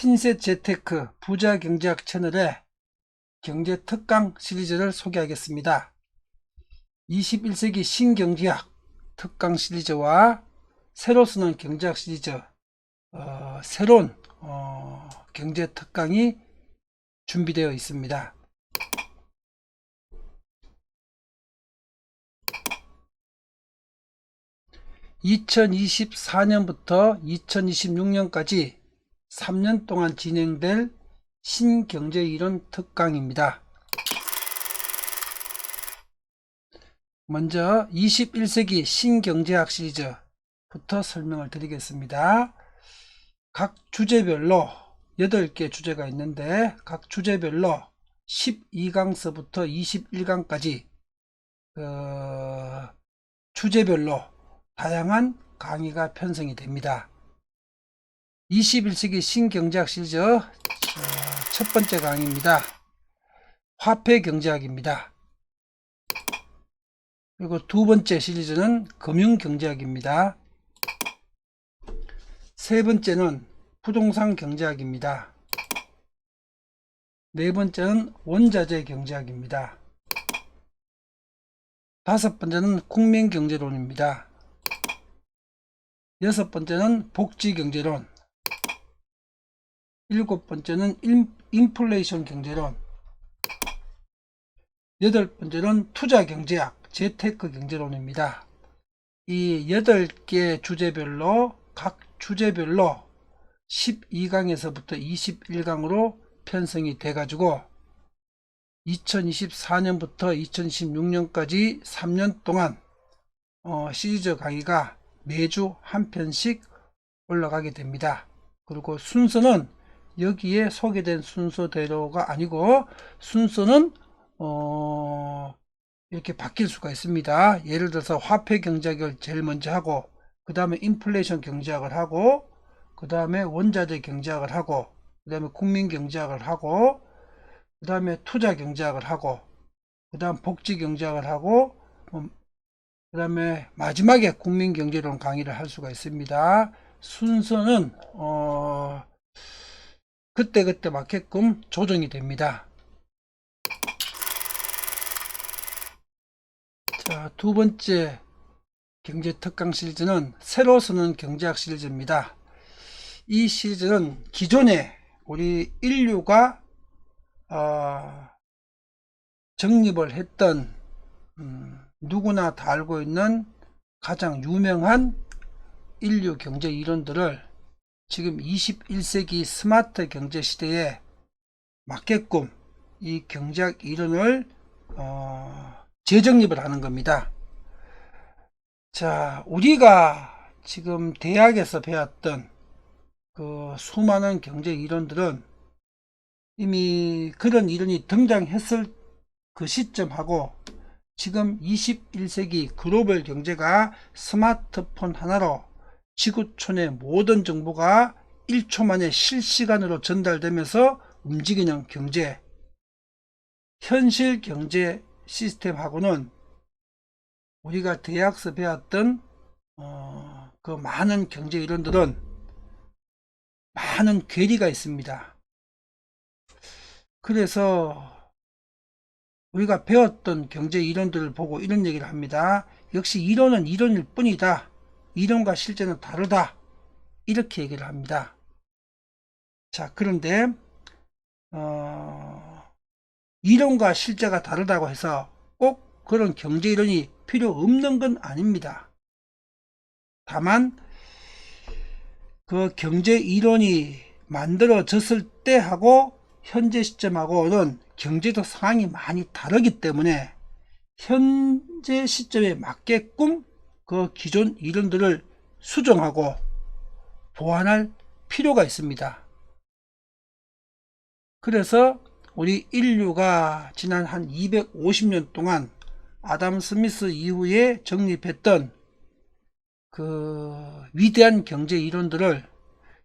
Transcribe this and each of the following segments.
핀셋 재테크 부자 경제학 채널의 경제 특강 시리즈를 소개하겠습니다. 21세기 신경제학 특강 시리즈와 새로 쓰는 경제학 시리즈, 새로운 경제 특강이 준비되어 있습니다. (2024년부터) (2026년까지) 3년 동안 진행될 신경제이론 특강입니다. 먼저 21세기 신경제학 시리즈부터 설명을 드리겠습니다. 각 주제별로 8개 주제가 있는데 각 주제별로 12강서부터 21강까지 주제별로 다양한 강의가 편성이 됩니다. 21세기 신경제학 시리즈 첫 번째 강의입니다. 화폐 경제학입니다. 그리고 두 번째 시리즈는 금융경제학입니다. 세 번째는 부동산 경제학입니다. 네 번째는 원자재 경제학입니다. 다섯 번째는 국민경제론입니다. 여섯 번째는 복지경제론, 일곱 번째는 인플레이션 경제론, 여덟 번째는 투자경제학, 재테크 경제론입니다. 이 8개 주제별로 각 주제별로 12강에서부터 21강으로 편성이 돼 가지고 2024년부터 2026년까지 3년 동안 시리즈 강의가 매주 한 편씩 올라가게 됩니다. 그리고 순서는 여기에 소개된 순서대로가 아니고 순서는 이렇게 바뀔 수가 있습니다. 예를 들어서 화폐 경제학을 제일 먼저 하고 그 다음에 인플레이션 경제학을 하고 그 다음에 원자재 경제학을 하고 그 다음에 국민 경제학을 하고 그 다음에 투자 경제학을 하고 그 다음 복지 경제학을 하고 그 다음에 마지막에 국민 경제론 강의를 할 수가 있습니다. 순서는 그때그때 맞게끔 조정이 됩니다. 자, 두 번째 경제 특강 시리즈는 새로 쓰는 경제학 시리즈입니다. 이 시리즈는 기존에 우리 인류가 정립을 했던 누구나 다 알고 있는 가장 유명한 인류 경제 이론들을 지금 21세기 스마트 경제 시대에 맞게끔 이 경제학 이론을 재정립을 하는 겁니다. 자, 우리가 지금 대학에서 배웠던 그 수많은 경제 이론들은 이미 그런 이론이 등장했을 그 시점하고 지금 21세기 글로벌 경제가 스마트폰 하나로 지구촌의 모든 정보가 1초 만에 실시간으로 전달되면서 움직이는 경제, 현실 경제 시스템하고는 우리가 대학에서 배웠던 그 많은 경제 이론들은 많은 괴리가 있습니다. 그래서 우리가 배웠던 경제 이론들을 보고 이런 얘기를 합니다. 역시 이론은 이론일 뿐이다. 이론과 실제는 다르다. 이렇게 얘기를 합니다. 자, 그런데 이론과 실제가 다르다고 해서 꼭 그런 경제 이론이 필요 없는 건 아닙니다. 다만 그 경제 이론이 만들어졌을 때하고 현재 시점하고는 경제적 상황이 많이 다르기 때문에 현재 시점에 맞게끔 그 기존 이론들을 수정하고 보완할 필요가 있습니다. 그래서 우리 인류가 지난 한 250년 동안 아담 스미스 이후에 정립했던 그 위대한 경제 이론들을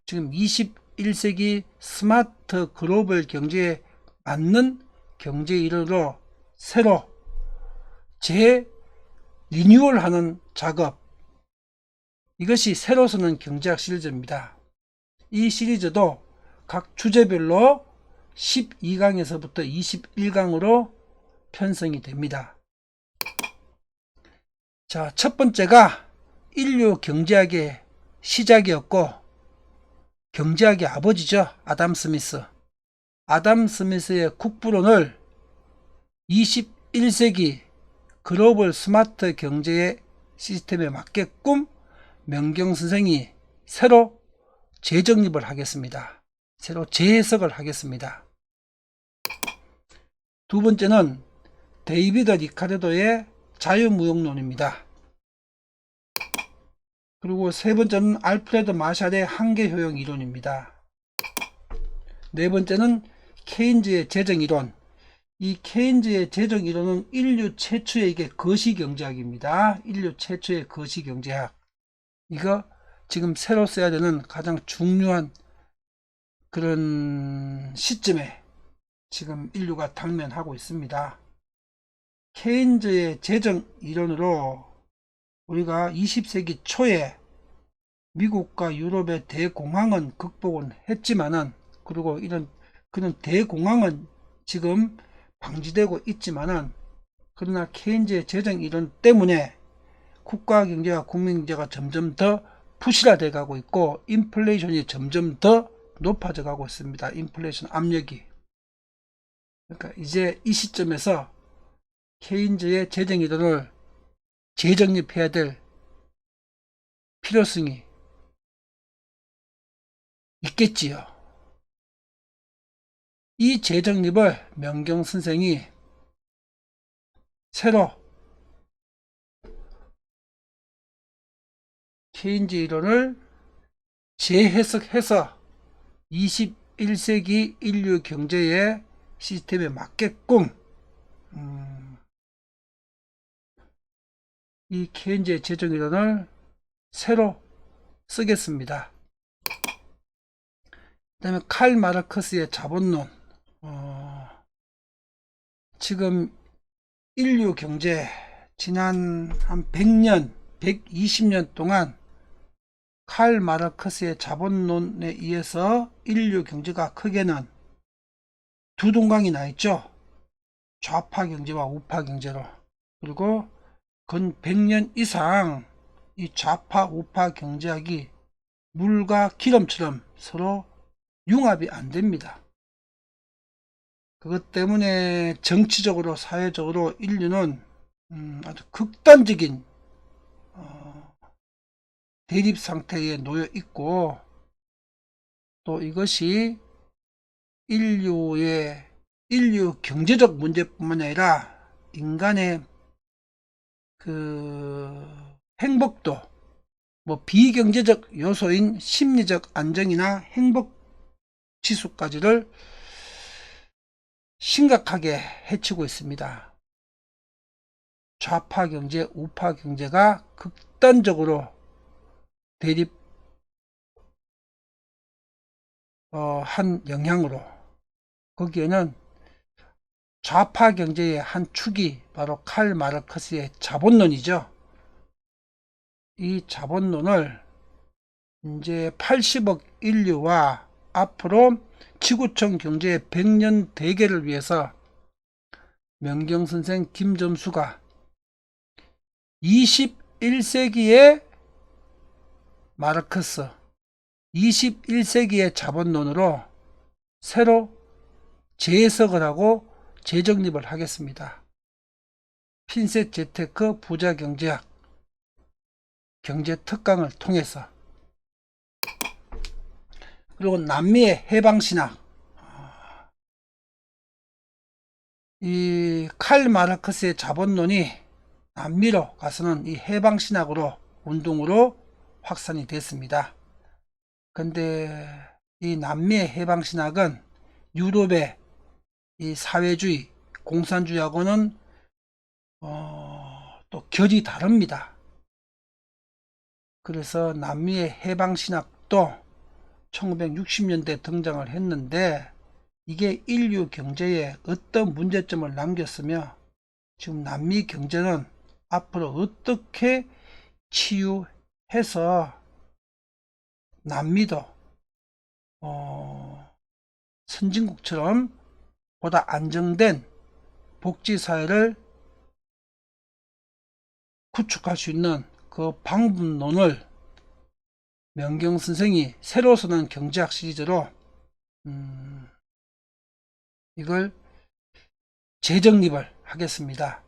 지금 21세기 스마트 글로벌 경제에 맞는 경제 이론으로 새로 리뉴얼하는 작업, 이것이 새로 쓰는 경제학 시리즈입니다. 이 시리즈도 각 주제별로 12강에서부터 21강으로 편성이 됩니다. 자, 첫 번째가 인류 경제학의 시작이었고, 경제학의 아버지죠. 아담 스미스. 아담 스미스의 국부론을 21세기 글로벌 스마트 경제의 시스템에 맞게끔 명경 선생이 새로 재정립을 하겠습니다. 새로 재해석을 하겠습니다. 두 번째는 데이비드 리카르도의 자유무역론입니다. 그리고 세 번째는 알프레드 마샬의 한계효용 이론입니다. 네 번째는 케인즈의 재정이론. 이 케인즈의 재정이론은 인류 최초의 이게 거시경제학입니다. 인류 최초의 거시경제학. 이거 지금 새로 써야 되는 가장 중요한 그런 시점에 지금 인류가 당면하고 있습니다. 케인즈의 재정이론으로 우리가 20세기 초에 미국과 유럽의 대공황은 극복은 했지만은, 그리고 그런 대공황은 지금 방지되고 있지만은, 그러나 케인즈의 재정 이론 때문에 국가 경제와 국민 경제가 점점 더 부실화되어 가고 있고, 인플레이션이 점점 더 높아져 가고 있습니다. 인플레이션 압력이. 그러니까 이제 이 시점에서 케인즈의 재정 이론을 재정립해야 될 필요성이 있겠지요. 이 재정립을 명경 선생이 새로 케인즈 이론을 재해석해서 21세기 인류 경제의 시스템에 맞게끔 이 케인즈의 재정 이론을 새로 쓰겠습니다. 그 다음에 칼 마르크스의 자본론. 지금 인류 경제 지난 한 100년, 120년 동안 칼 마르크스의 자본론에 의해서 인류 경제가 크게는 두 동강이 나 있죠. 좌파 경제와 우파 경제로. 그리고 근 100년 이상 이 좌파 우파 경제학이 물과 기름처럼 서로 융합이 안 됩니다. 그것 때문에 정치적으로 사회적으로 인류는 아주 극단적인 대립 상태에 놓여 있고, 또 이것이 인류 경제적 문제뿐만 아니라 인간의 그 행복도, 뭐 비경제적 요소인 심리적 안정이나 행복 지수까지를 심각하게 해치고 있습니다. 좌파 경제, 우파 경제가 극단적으로 대립 한 영향으로, 거기에는 좌파 경제의 한 축이 바로 칼 마르크스의 자본론이죠. 이 자본론을 이제 80억 인류와 앞으로 지구촌 경제의 100년 대계를 위해서 명경선생 김점수가 21세기의 마르크스, 21세기의 자본론으로 새로 재해석을 하고 재정립을 하겠습니다. 핀셋 재테크 부자경제학 경제특강을 통해서. 그리고 남미의 해방신학. 이 칼 마르크스의 자본론이 남미로 가서는 이 해방신학으로 운동으로 확산이 됐습니다. 근데 이 남미의 해방신학은 유럽의 이 사회주의, 공산주의하고는 또 결이 다릅니다. 그래서 남미의 해방신학도 1960년대 등장을 했는데, 이게 인류 경제에 어떤 문제점을 남겼으며, 지금 남미 경제는 앞으로 어떻게 치유해서 남미도 선진국처럼 보다 안정된 복지사회를 구축할 수 있는 그 방법론을 명경 선생이 새로 쓰는 경제학 시리즈로 이걸 재정립을 하겠습니다.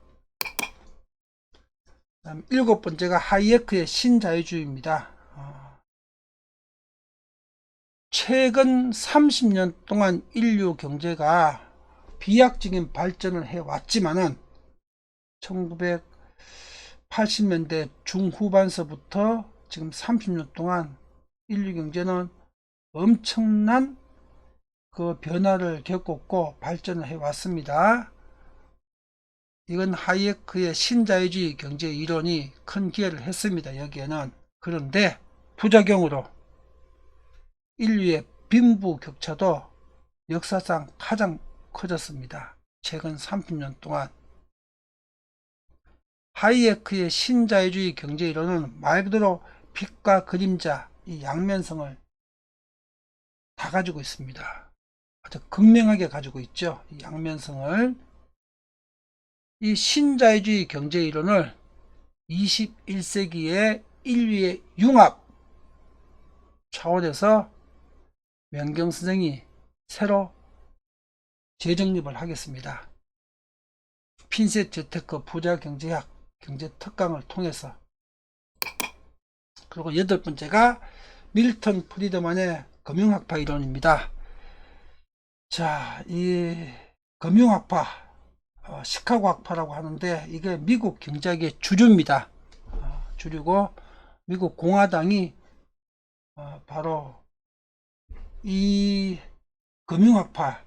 다음 7번째가 하이에크의 신자유주의입니다. 최근 30년 동안 인류 경제가 비약적인 발전을 해왔지만은 1980년대 중후반서부터 지금 30년 동안 인류 경제는 엄청난 그 변화를 겪었고 발전을 해왔습니다. 이건 하이에크의 신자유주의 경제 이론이 큰 기여를 했습니다. 여기에는. 그런데 부작용으로 인류의 빈부격차도 역사상 가장 커졌습니다. 최근 30년 동안. 하이에크의 신자유주의 경제 이론은 말 그대로 빛과 그림자, 이 양면성을 다 가지고 있습니다. 아주 극명하게 가지고 있죠. 이 양면성을. 이 신자유주의 경제 이론을 21세기의 인류의 융합 차원에서 명경 선생이 새로 재정립을 하겠습니다. 핀셋 재테크 부자경제학 경제특강을 통해서. 그리고 8번째가 밀턴 프리드만의 금융학파 이론입니다. 자, 이 금융학파, 시카고 학파라고 하는데 이게 미국 경제학의 주류입니다. 주류고 미국 공화당이 바로 이 금융학파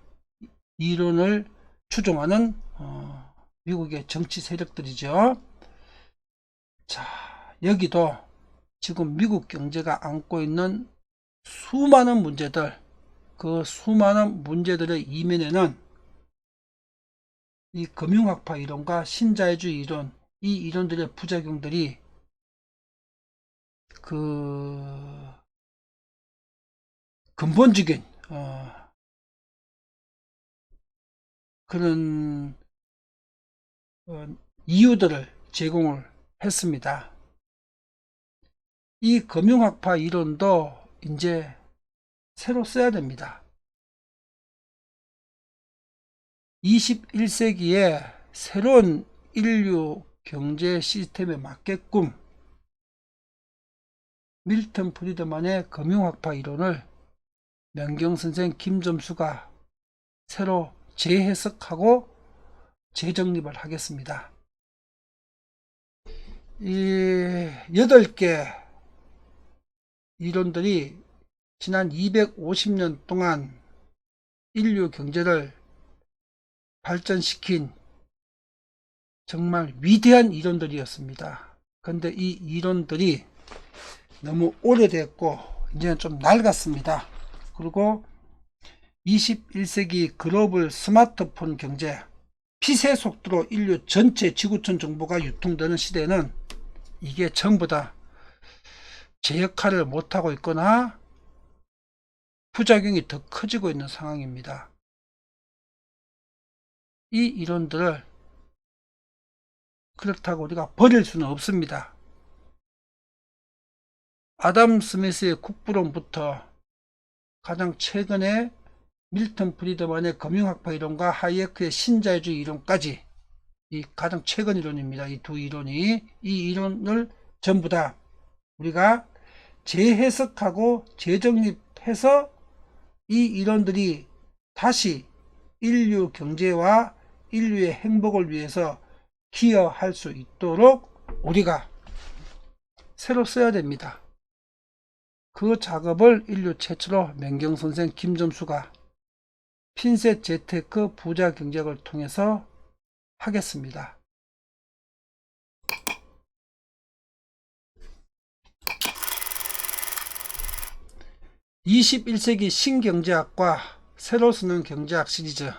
이론을 추종하는 미국의 정치 세력들이죠. 자, 여기도 지금 미국 경제가 안고 있는 수많은 문제들, 그 수많은 문제들의 이면에는 이 금융학파 이론과 신자유주의 이론, 이 이론들의 부작용들이 그 근본적인 그런 이유들을 제공을 했습니다. 이 금융학파 이론도 이제 새로 써야 됩니다. 21세기에 새로운 인류 경제 시스템에 맞게끔 밀턴 프리드만의 금융학파 이론을 명경선생 김점수가 새로 재해석하고 재정립을 하겠습니다. 이 8개 이론들이 지난 250년 동안 인류 경제를 발전시킨 정말 위대한 이론들이었습니다. 그런데 이 이론들이 너무 오래됐고 이제는 좀 낡았습니다. 그리고 21세기 글로벌 스마트폰 경제, 빛의 속도로 인류 전체 지구촌 정보가 유통되는 시대에는 이게 전부 다 제 역할을 못하고 있거나 부작용이 더 커지고 있는 상황입니다. 이 이론들을 그렇다고 우리가 버릴 수는 없습니다. 아담 스미스의 국부론부터 가장 최근에 밀턴 프리드만의 금융학파 이론과 하이에크의 신자유주의 이론까지 이 가장 최근 이론입니다. 이 두 이론이, 이 이론을 전부 다 우리가 재해석하고 재정립해서 이 이론들이 다시 인류 경제와 인류의 행복을 위해서 기여할 수 있도록 우리가 새로 써야 됩니다. 그 작업을 인류 최초로 명경선생 김점수가 핀셋 재테크 부자 경제학을 통해서 하겠습니다. 21세기 신경제학과 새로 쓰는 경제학 시리즈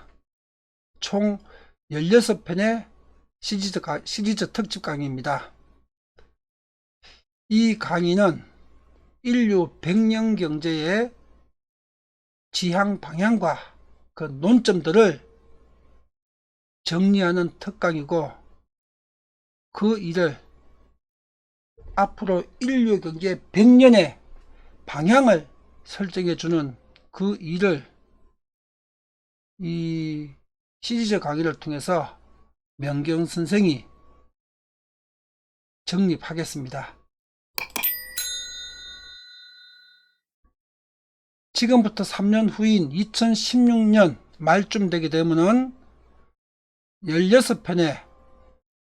총 16편의 시리즈 특집 강의입니다. 이 강의는 인류 100년 경제의 지향 방향과 그 논점들을 정리하는 특강이고, 그 일을 앞으로 인류 경제 100년의 방향을 설정해주는 그 일을 이 시리즈 강의를 통해서 명경 선생이 정립하겠습니다. 지금부터 3년 후인 2016년 말쯤 되게 되면은 16편의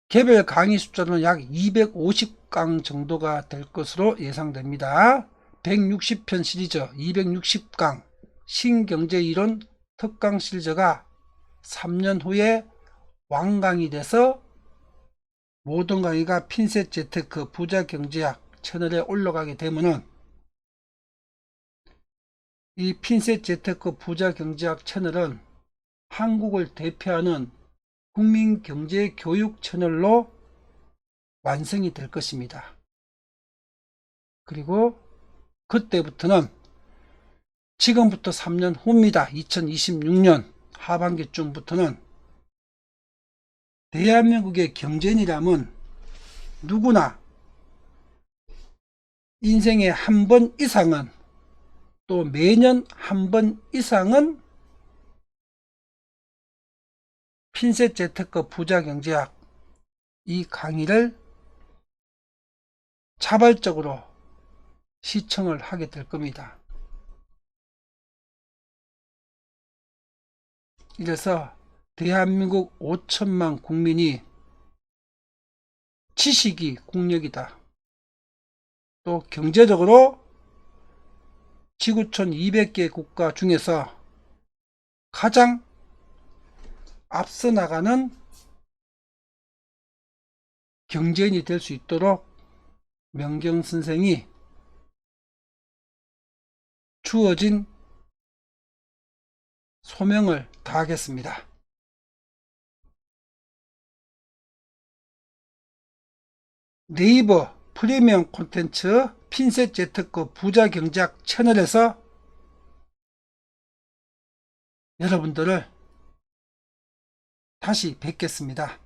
개별 강의 숫자는 약 250강 정도가 될 것으로 예상됩니다. 160편 시리즈 260강 신경제이론 특강 시리즈가 3년 후에 완강이 돼서 모든 강의가 핀셋 재테크 부자경제학 채널에 올라가게 되면은 이 핀셋 재테크 부자경제학 채널은 한국을 대표하는 국민경제교육 채널로 완성이 될 것입니다. 그리고 그때부터는 지금부터 3년 후입니다. 2026년 하반기쯤부터는 대한민국의 경제인이라면 누구나 인생에 한 번 이상은, 또 매년 한 번 이상은 핀셋 재테크 부자경제학 이 강의를 자발적으로 시청을 하게 될 겁니다. 이래서 대한민국 5천만 국민이 지식이 국력이다. 또 경제적으로 지구촌 200개 국가 중에서 가장 앞서 나가는 경제인이 될 수 있도록 명경 선생이 주어진 소명을 다하겠습니다. 네이버 프리미엄 콘텐츠 핀셋 재테크 부자경제학 채널에서 여러분들을 다시 뵙겠습니다.